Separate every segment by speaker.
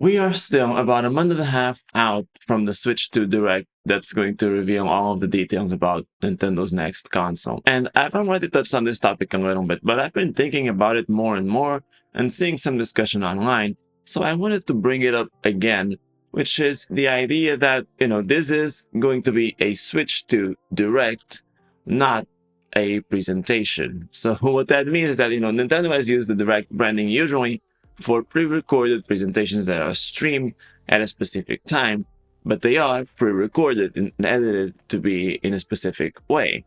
Speaker 1: We are still about a month and a half out from the Switch 2 Direct that's going to reveal all of the details about Nintendo's next console. And I've already touched on this topic a little bit, but I've been thinking about it more and more and seeing some discussion online, so I wanted to bring it up again, which is the idea that, this is going to be a Switch 2 Direct, not a presentation. So what that means is that, Nintendo has used the Direct branding usually for pre-recorded presentations that are streamed at a specific time, but they are pre-recorded and edited to be in a specific way.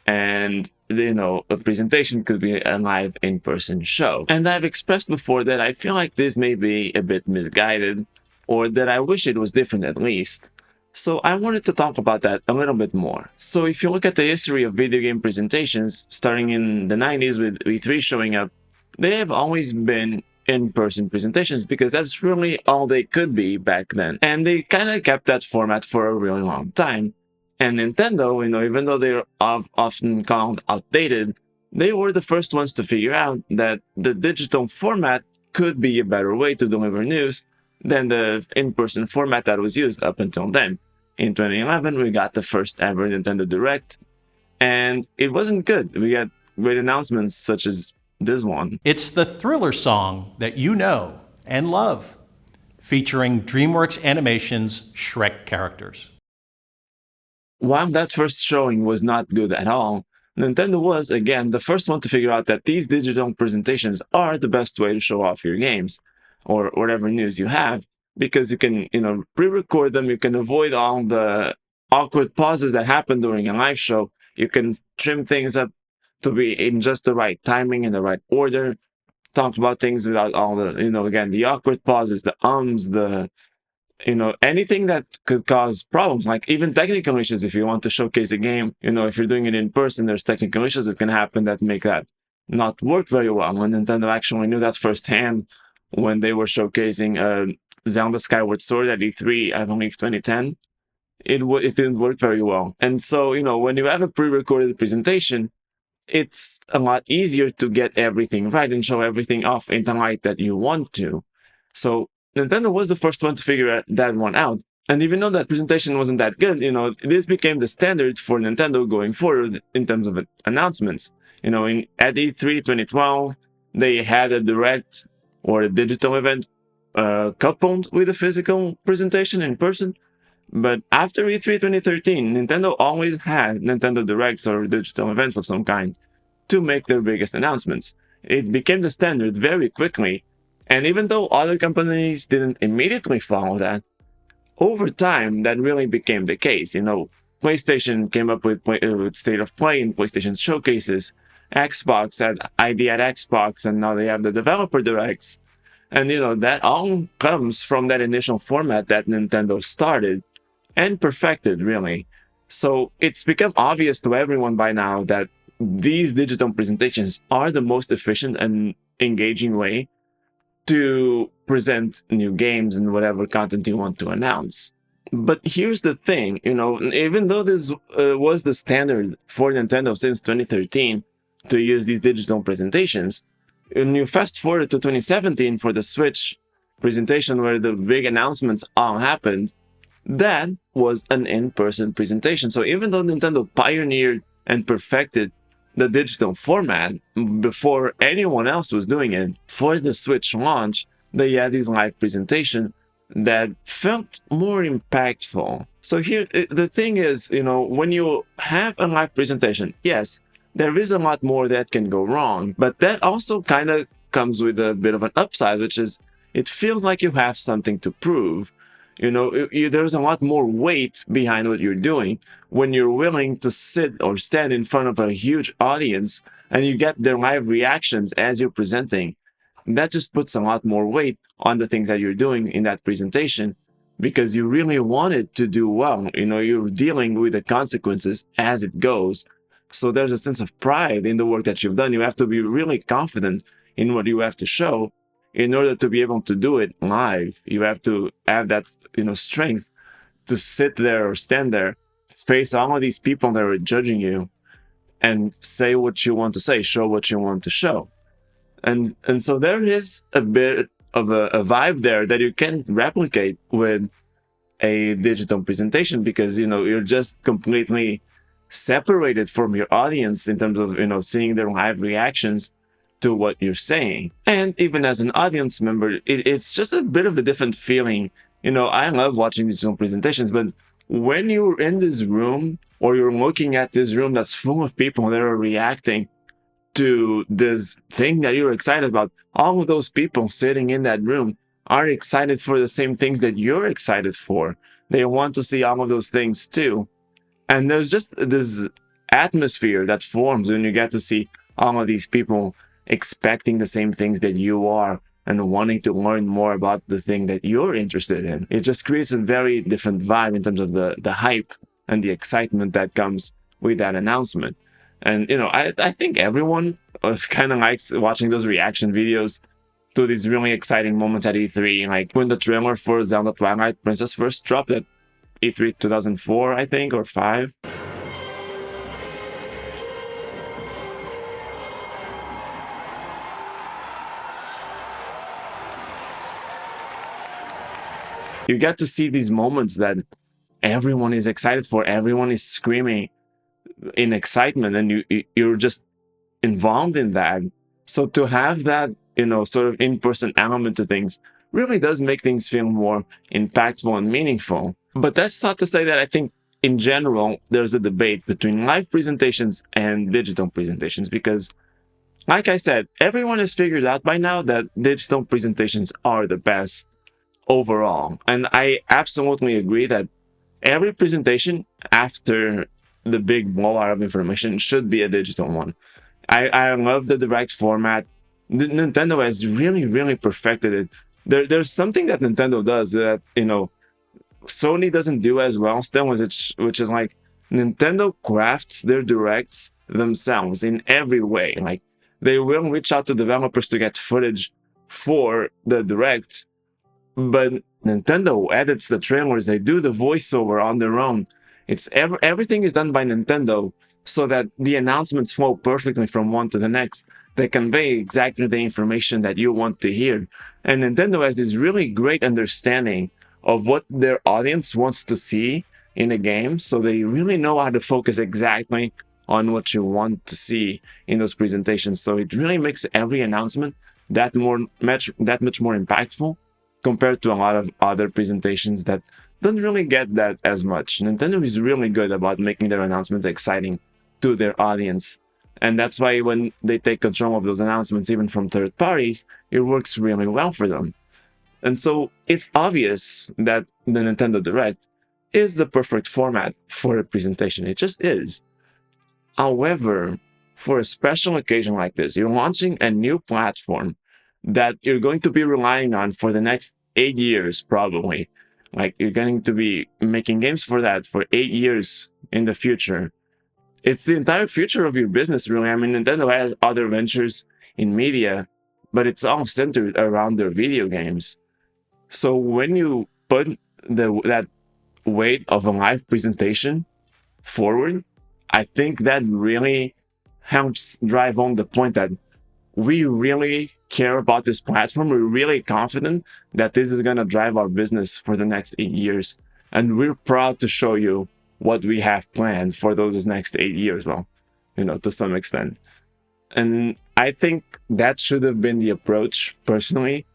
Speaker 1: And, a presentation could be a live in-person show. And I've expressed before that I feel like this may be a bit misguided, or that I wish it was different at least. So I wanted to talk about that a little bit more. So if you look at the history of video game presentations, starting in the 90s with E3 showing up, they have always been in-person presentations because that's really all they could be back then. And they kind of kept that format for a really long time. And Nintendo, even though they're often called outdated, they were the first ones to figure out that the digital format could be a better way to deliver news than the in-person format that was used up until then. In 2011, we got the first ever Nintendo Direct, and it wasn't good. We got great announcements such as this one.
Speaker 2: It's the Thriller song that you know and love, featuring DreamWorks Animation's Shrek characters.
Speaker 1: While that first showing was not good at all, Nintendo was, again, the first one to figure out that these digital presentations are the best way to show off your games, or whatever news you have, because you can, pre-record them, you can avoid all the awkward pauses that happen during a live show, you can trim things up to be in just the right timing and the right order, talk about things without all the, again, the awkward pauses, the the, anything that could cause problems, like even technical issues. If you want to showcase a game, if you're doing it in person, there's technical issues that can happen that make that not work very well. And Nintendo actually knew that firsthand when they were showcasing Zelda Skyward Sword at E3, I believe 2010. It didn't work very well. And so, when you have a pre-recorded presentation, it's a lot easier to get everything right and show everything off in the light that you want to. So Nintendo was the first one to figure that one out. And even though that presentation wasn't that good, this became the standard for Nintendo going forward in terms of announcements. At E3 2012, they had a direct or a digital event coupled with a physical presentation in person. But after E3 2013, Nintendo always had Nintendo Directs or digital events of some kind to make their biggest announcements. It became the standard very quickly, and even though other companies didn't immediately follow that, over time that really became the case. PlayStation came up with State of Play and PlayStation showcases. Xbox had ID at Xbox, and now they have the developer directs. And that all comes from that initial format that Nintendo started and perfected, really. So it's become obvious to everyone by now that these digital presentations are the most efficient and engaging way to present new games and whatever content you want to announce. But here's the thing, even though this was the standard for Nintendo since 2013 to use these digital presentations, when you fast forward to 2017 for the Switch presentation where the big announcements all happened, that was an in-person presentation. So even though Nintendo pioneered and perfected the digital format before anyone else was doing it, for the Switch launch, they had this live presentation that felt more impactful. So here, the thing is, when you have a live presentation, yes, there is a lot more that can go wrong, but that also kind of comes with a bit of an upside, which is it feels like you have something to prove. There's a lot more weight behind what you're doing when you're willing to sit or stand in front of a huge audience and you get their live reactions as you're presenting. That just puts a lot more weight on the things that you're doing in that presentation because you really want it to do well. You're dealing with the consequences as it goes. So there's a sense of pride in the work that you've done. You have to be really confident in what you have to show in order to be able to do it live. You have to have that, strength to sit there or stand there, face all of these people that are judging you, and say what you want to say, show what you want to show. And so there is a bit a vibe there that you can't replicate with a digital presentation, because you're just completely separated from your audience in terms of seeing their live reactions to what you're saying. And even as an audience member, it's just a bit of a different feeling. I love watching digital presentations, but when you're in this room or you're looking at this room that's full of people that are reacting to this thing that you're excited about, all of those people sitting in that room are excited for the same things that you're excited for. They want to see all of those things too. And there's just this atmosphere that forms when you get to see all of these people expecting the same things that you are and wanting to learn more about the thing that you're interested in. It just creates a very different vibe in terms of the hype and the excitement that comes with that announcement. And I think everyone kind of likes watching those reaction videos to these really exciting moments at E3. Like when the trailer for Zelda Twilight Princess first dropped at E3 2004, I think, or 5. You get to see these moments that everyone is excited for. Everyone is screaming in excitement, and you're just involved in that. So to have that, sort of in-person element to things really does make things feel more impactful and meaningful. But that's not to say that I think in general there's a debate between live presentations and digital presentations, because like I said, everyone has figured out by now that digital presentations are the best overall. And I absolutely agree that every presentation after the big blowout of information should be a digital one. I love the direct format. Nintendo has really, really perfected it. There's something that Nintendo does that, Sony doesn't do as well still, which is like Nintendo crafts their directs themselves in every way. Like they will reach out to developers to get footage for the direct, but Nintendo edits the trailers. They do the voiceover on their own. Everything is done by Nintendo, so that the announcements flow perfectly from one to the next. They convey exactly the information that you want to hear. And Nintendo has this really great understanding of what their audience wants to see in a game, so they really know how to focus exactly on what you want to see in those presentations. So it really makes every announcement that much more impactful compared to a lot of other presentations that don't really get that as much. Nintendo is really good about making their announcements exciting to their audience. And that's why when they take control of those announcements, even from third parties, it works really well for them. And so it's obvious that the Nintendo Direct is the perfect format for a presentation. It just is. However, for a special occasion like this, you're launching a new platform that you're going to be relying on for the next 8 years, probably. Like you're going to be making games for that for 8 years in the future. It's the entire future of your business, really. I mean, Nintendo has other ventures in media, but it's all centered around their video games. So when you put that weight of a live presentation forward, I think that really helps drive home the point that we really care about this platform. We're really confident that this is going to drive our business for the next 8 years. And we're proud to show you what we have planned for those next 8 years. Well, to some extent. And I think that should have been the approach, personally.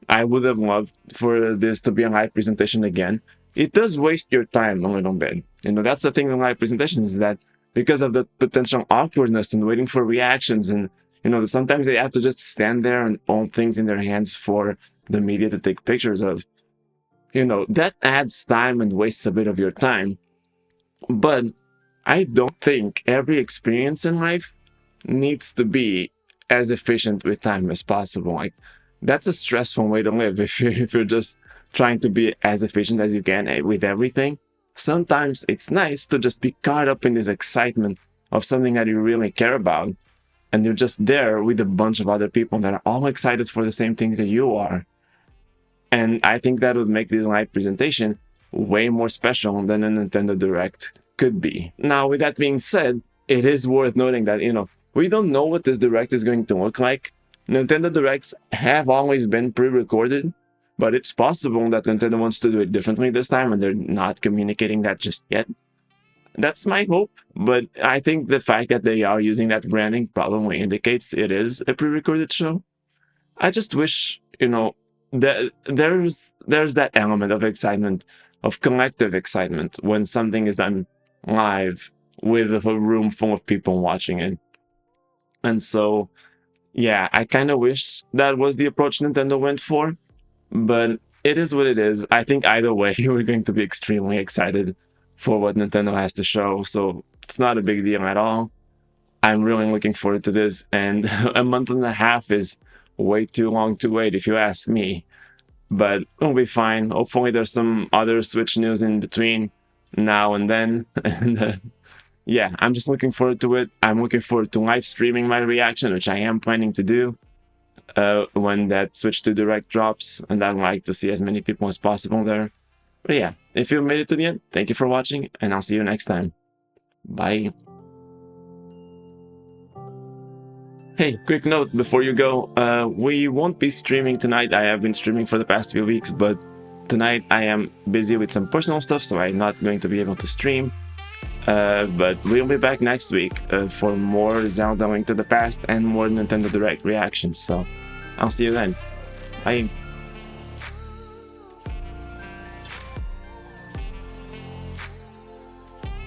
Speaker 1: I would have loved for this to be a live presentation again. It does waste your time a little bit. That's the thing with live presentations, is that because of the potential awkwardness and waiting for reactions, and sometimes they have to just stand there and hold things in their hands for the media to take pictures of. That adds time and wastes a bit of your time. But I don't think every experience in life needs to be as efficient with time as possible. Like that's a stressful way to live if you're just trying to be as efficient as you can with everything. Sometimes it's nice to just be caught up in this excitement of something that you really care about, and you're just there with a bunch of other people that are all excited for the same things that you are. And I think that would make this live presentation way more special than a Nintendo Direct could be. Now, with that being said, it is worth noting that, we don't know what this Direct is going to look like. Nintendo Directs have always been pre-recorded, but it's possible that Nintendo wants to do it differently this time and they're not communicating that just yet. That's my hope, but I think the fact that they are using that branding probably indicates it is a pre-recorded show. I just wish, that there's that element of excitement, of collective excitement when something is done live with a room full of people watching it. And so, yeah, I kind of wish that was the approach Nintendo went for, but it is what it is. I think either way, we're going to be extremely excited for what Nintendo has to show, so it's not a big deal at all. I'm really looking forward to this, and a month and a half is way too long to wait if you ask me. But it'll be fine. Hopefully there's some other Switch news in between now and then. And yeah, I'm just looking forward to it. I'm looking forward to live streaming my reaction, which I am planning to do when that Switch 2 Direct drops, and I'd like to see as many people as possible there. But yeah, if you made it to the end, thank you for watching, and I'll see you next time. Bye. Hey, quick note before you go, we won't be streaming tonight. I have been streaming for the past few weeks, but tonight I am busy with some personal stuff, so I'm not going to be able to stream. But we'll be back next week for more Zelda Link to the Past and more Nintendo Direct reactions, so I'll see you then. Bye.